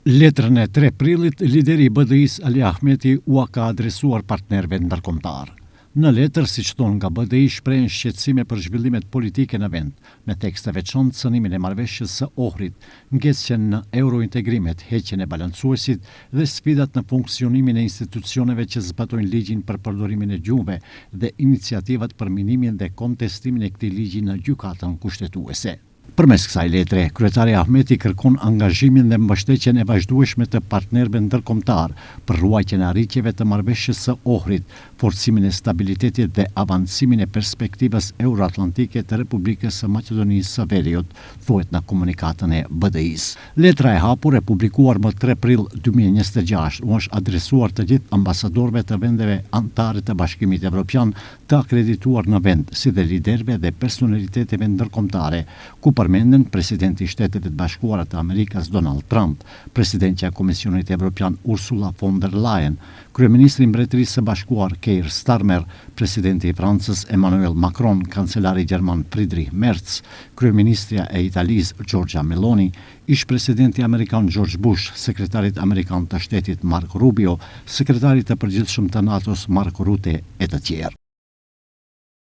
Letrën e 3 prillit, lideri i BDI-s Ali Ahmeti u ka adresuar partnerëve ndërkombëtar. Në letër, siç thonë nga BDI, shprehen shqetësime për zhvillimet politike në vend, me tekst të veçantë cënimin e marrëveshjes së Ohrit, ngecjen në eurointegrimet, heqjen e balancuesit dhe sfidat në funksionimin e institucioneve që zbatojnë ligjin për përdorimin e gjuhëve dhe iniciativat për minimin dhe kontestimin e këtij ligji në gjykatën kushtetuese. Përmes kësaj letre, kryetari Ahmeti kërkon angazhimin dhe mbështetjen e vazhdueshme të partnerëve ndërkombëtar për ruajtjen e arritjeve të marrëveshjes së Ohrit, forcimin e stabilitetit dhe avancimin e perspektivës euroatlantike të Republikës së Maqedonisë së Veriut, thuhet në komunikatën e BDI-s. Letra e hapur e publikuar më 3 prill 2026 u është adresuar të gjithë ambasadorëve të vendeve anëtare të Bashkimit Evropian të akredituar në vend, si dhe liderëve dhe personaliteteve ndërkombëtare, ku përmenden presidenti i Shteteve të Bashkuara të Amerikës Donald Trump, presidentja e Komisionit Evropian Ursula von der Leyen, kryeministri i Mbretërisë së Bashkuar Keir Starmer, presidenti i Francës Emmanuel Macron, kancelari gjerman Friedrich Merz, kryeministrja e Italisë Giorgia Meloni, ish-presidenti amerikan George Bush, sekretarit amerikan të shtetit Marco Rubio, sekretarit të përgjithshëm të NATO-s Mark Rutte e të tjerë.